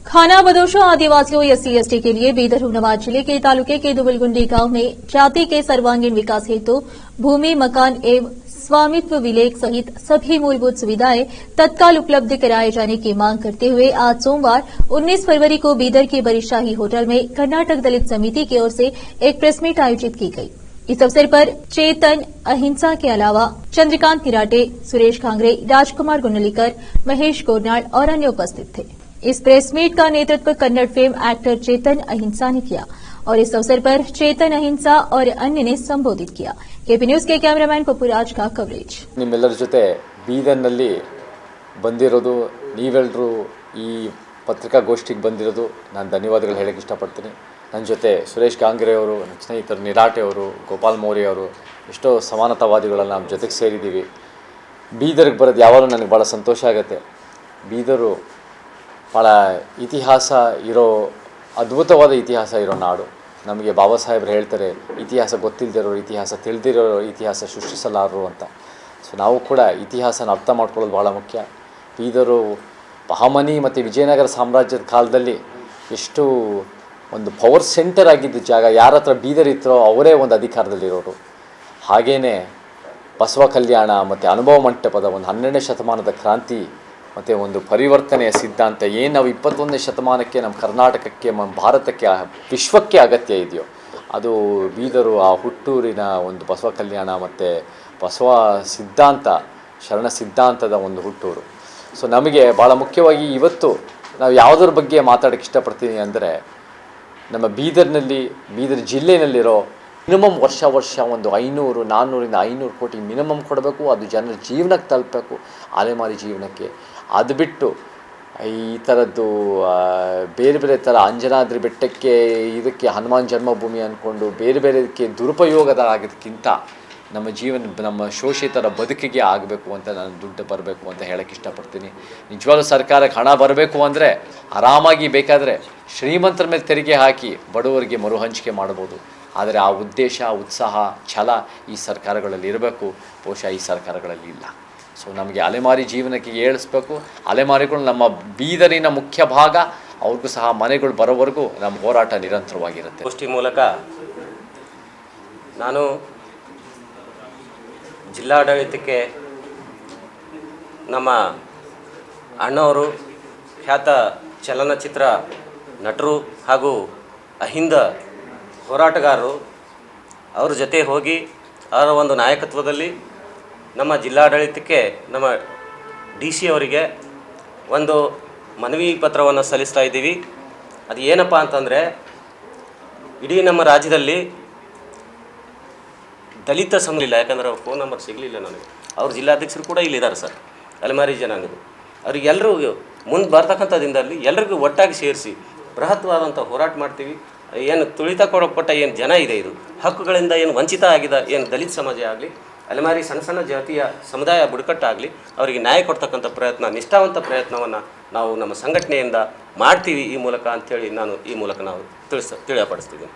खाना बदोशों आदिवासियों SC ST के लिए बीदर हुनवार जिले के तालुके के दुबलगुंडी गांव में जाति के सर्वांगीण विकास हेतु भूमि मकान एवं स्वामित्व विलेख सहित सभी मूलभूत सुविधाएं तत्काल उपलब्ध कराए जाने की मांग करते हुए आज सोमवार 19 फरवरी को बीदर के बरिशाही होटल में कर्नाटक दलित समिति की ओर से एक प्रेस मीट आयोजित की गई। इस अवसर पर चेतन अहिंसा के अलावा चंद्रकांत निराटे, सुरेश खांगरे, राजकुमार गुंडलीकर, महेश गोरनाड़ और अन्य उपस्थित थे। इस प्रेस मीट का नेतृत्व कन्नड़ फेम एक्टर चेतन अहिंसा ने किया और इस अवसर पर चेतन अहिंसा और अन्य ने संबोधित किया। केपी न्यूज के कैमरामैन पप्पुराज का कवरेज। ನಿಮ್ಮೆಲ್ಲರ ಜೊತೆ ಬೀದರ್ನಲ್ಲಿ ಬಂದಿರೋದು ನೀವೆಲ್ಲರೂ ಈ ಪತ್ರಿಕಾಗೋಷ್ಠಿಗೆ ಬಂದಿರೋದು ನಾನು ಧನ್ಯವಾದಗಳು ಹೇಳಕ್ಕೆ ಇಷ್ಟಪಡ್ತೀನಿ। ನನ್ನ ಜೊತೆ ಸುರೇಶ್ ಕಾಂಗ್ರೆ ಅವರು, ನನ್ನ ಸ್ನೇಹಿತರು ನಿರಾಟೆ ಅವರು, ಗೋಪಾಲ್ ಮೌರ್ಯ ಅವರು, ಎಷ್ಟೋ ಸಮಾನತಾವಾದಿಗಳನ್ನು ನಮ್ಮ ಜೊತೆಗೆ ಸೇರಿದ್ದೀವಿ। ಬೀದರ್ಗೆ ಬರೋದು ಯಾವಾಗಲೂ ನನಗೆ ಭಾಳ ಸಂತೋಷ ಆಗುತ್ತೆ। ಬೀದರು ಭಾಳ ಇತಿಹಾಸ ಇರೋ, ಅದ್ಭುತವಾದ ಇತಿಹಾಸ ಇರೋ ನಾಡು। ನಮಗೆ ಬಾಬಾ ಸಾಹೇಬ್ರು ಹೇಳ್ತಾರೆ, ಇತಿಹಾಸ ಗೊತ್ತಿಲ್ಲದಿರೋರು ಇತಿಹಾಸ ತಿಳಿದಿರೋರು ಇತಿಹಾಸ ಸೃಷ್ಟಿಸಲಾರರು ಅಂತ। ಸೊ ನಾವು ಕೂಡ ಇತಿಹಾಸನ ಅರ್ಥ ಮಾಡ್ಕೊಳ್ಳೋದು ಭಾಳ ಮುಖ್ಯ। ಬೀದರು ಬಹಮನಿ ಮತ್ತು ವಿಜಯನಗರ ಸಾಮ್ರಾಜ್ಯದ ಕಾಲದಲ್ಲಿ ಎಷ್ಟು ಒಂದು ಪವರ್ ಸೆಂಟರ್ ಆಗಿದ್ದ ಜಾಗ, ಯಾರ ಹತ್ರ ಬೀದರ್ ಇತ್ತರೋ ಅವರೇ ಒಂದು ಅಧಿಕಾರದಲ್ಲಿರೋರು। ಹಾಗೆಯೇ ಬಸವ ಕಲ್ಯಾಣ ಮತ್ತು ಅನುಭವ ಮಂಟಪದ ಒಂದು 12ನೇ ಶತಮಾನದ ಕ್ರಾಂತಿ ಮತ್ತು ಒಂದು ಪರಿವರ್ತನೆಯ ಸಿದ್ಧಾಂತ ಏನು ನಾವು 21ನೇ ಶತಮಾನಕ್ಕೆ ನಮ್ಮ ಕರ್ನಾಟಕಕ್ಕೆ, ನಮ್ಮ ಭಾರತಕ್ಕೆ, ವಿಶ್ವಕ್ಕೆ ಅಗತ್ಯ ಇದೆಯೋ ಅದು ಬೀದರು ಆ ಹುಟ್ಟೂರಿನ ಒಂದು ಬಸವ ಕಲ್ಯಾಣ ಮತ್ತು ಬಸವ ಸಿದ್ಧಾಂತ, ಶರಣ ಸಿದ್ಧಾಂತದ ಒಂದು ಹುಟ್ಟೂರು। ಸೊ ನಮಗೆ ಭಾಳ ಮುಖ್ಯವಾಗಿ ಇವತ್ತು ನಾವು ಯಾವುದ್ರ ಬಗ್ಗೆ ಮಾತಾಡೋಕ್ಕೆ ಇಷ್ಟಪಡ್ತೀನಿ ಅಂದರೆ, ನಮ್ಮ ಬೀದರ್ ಜಿಲ್ಲೆಯಲ್ಲಿರೋ ಮಿನಿಮಮ್ ವರ್ಷ ಒಂದು 500, 400ರಿಂದ 500 ಕೋಟಿ ಮಿನಿಮಮ್ ಕೊಡಬೇಕು। ಅದು ಜನರ ಜೀವನಕ್ಕೆ ತಲುಪಬೇಕು, ಅಲೆಮಾರಿ ಜೀವನಕ್ಕೆ। ಅದು ಬಿಟ್ಟು ಈ ಥರದ್ದು ಬೇರೆ ಥರ ಅಂಜನಾದ್ರಿ ಬೆಟ್ಟಕ್ಕೆ, ಇದಕ್ಕೆ ಹನುಮಾನ್ ಜನ್ಮಭೂಮಿ ಅಂದ್ಕೊಂಡು ಬೇರೆದಕ್ಕೆ ದುರುಪಯೋಗದಾಗೋದಕ್ಕಿಂತ ನಮ್ಮ ಶೋಷಿತರ ಬದುಕಿಗೆ ಆಗಬೇಕು ಅಂತ ನಾನು ದುಡ್ಡು ಬರಬೇಕು ಅಂತ ಹೇಳೋಕ್ಕೆ ಇಷ್ಟಪಡ್ತೀನಿ। ನಿಜವಾಗ್ಲೂ ಸರ್ಕಾರಕ್ಕೆ ಹಣ ಬರಬೇಕು ಅಂದರೆ ಆರಾಮಾಗಿ ಬೇಕಾದರೆ ಶ್ರೀಮಂತರ ಮೇಲೆ ತೆರಿಗೆ ಹಾಕಿ ಬಡವರಿಗೆ ಮರುಹಂಚಿಕೆ ಮಾಡ್ಬೋದು। ಆದರೆ ಆ ಉದ್ದೇಶ, ಉತ್ಸಾಹ, ಛಲ ಈ ಸರ್ಕಾರಗಳಲ್ಲಿ ಇರಬೇಕು। ಬಹುಶಃ ಈ ಸರ್ಕಾರಗಳಲ್ಲಿ ಇಲ್ಲ। ಸೊ ನಮಗೆ ಅಲೆಮಾರಿ ಜೀವನಕ್ಕೆ ಏಳಿಸ್ಬೇಕು। ಅಲೆಮಾರಿಗಳು ನಮ್ಮ ಬೀದರಿನ ಮುಖ್ಯ ಭಾಗ, ಅವ್ರಿಗೂ ಸಹ ಮನೆಗಳು ಬರೋವರೆಗೂ ನಮ್ಮ ಹೋರಾಟ ನಿರಂತರವಾಗಿರುತ್ತೆ। ಗೋಷ್ಠಿ ಮೂಲಕ ನಾನು ಜಿಲ್ಲಾಡಳಿತಕ್ಕೆ ನಮ್ಮ ಅಣ್ಣವರು, ಖ್ಯಾತ ಚಲನಚಿತ್ರ ನಟರು ಹಾಗೂ ಅಹಿಂದ ಹೋರಾಟಗಾರರು, ಅವ್ರ ಜೊತೆ ಹೋಗಿ ಅವರ ಒಂದು ನಾಯಕತ್ವದಲ್ಲಿ ನಮ್ಮ ಜಿಲ್ಲಾಡಳಿತಕ್ಕೆ, ನಮ್ಮ DC ಅವರಿಗೆ ಒಂದು ಮನವಿ ಪತ್ರವನ್ನು ಸಲ್ಲಿಸ್ತಾ ಇದ್ದೀವಿ। ಅದು ಏನಪ್ಪ ಅಂತಂದರೆ, ಇಡೀ ನಮ್ಮ ರಾಜ್ಯದಲ್ಲಿ ದಲಿತ ಇಲ್ಲ, ಯಾಕಂದರೆ ಅವ್ರ ಫೋನ್ ನಂಬರ್ ಸಿಗಲಿಲ್ಲ ನನಗೆ। ಅವ್ರ ಜಿಲ್ಲಾಧ್ಯಕ್ಷರು ಕೂಡ ಇಲ್ಲಿದ್ದಾರೆ ಸರ್, ಅಲೆಮಾರಿ ಜನಾಂಗದ ಅವರಿಗೆಲ್ಲರೂ ಮುಂದೆ ಬರ್ತಕ್ಕಂಥ ದಿನದಲ್ಲಿ ಎಲ್ರಿಗೂ ಒಟ್ಟಾಗಿ ಸೇರಿಸಿ ಬೃಹತ್ವಾದಂಥ ಹೋರಾಟ ಮಾಡ್ತೀವಿ। ಏನು ತುಳಿತಕ್ಕೊಳಪಟ್ಟ ಏನು ಜನ ಇದೆ, ಇದು ಹಕ್ಕುಗಳಿಂದ ಏನು ವಂಚಿತ ಆಗಿದೆ, ಏನು ದಲಿತ ಸಮಾಜ ಆಗಲಿ, ಅಲೆಮಾರಿ ಸಣ್ಣ ಜಾತಿಯ ಸಮುದಾಯ ಬುಡಕಟ್ಟಾಗಲಿ, ಅವರಿಗೆ ನ್ಯಾಯ ಕೊಡ್ತಕ್ಕಂಥ ಪ್ರಯತ್ನ, ನಿಷ್ಠಾವಂತ ಪ್ರಯತ್ನವನ್ನು ನಾವು ನಮ್ಮ ಸಂಘಟನೆಯಿಂದ ಮಾಡ್ತೀವಿ ಈ ಮೂಲಕ ಅಂಥೇಳಿ ನಾನು ಈ ಮೂಲಕ ನಾವು ತಿಳಿಯಪಡಿಸ್ತಿದ್ದೀನಿ।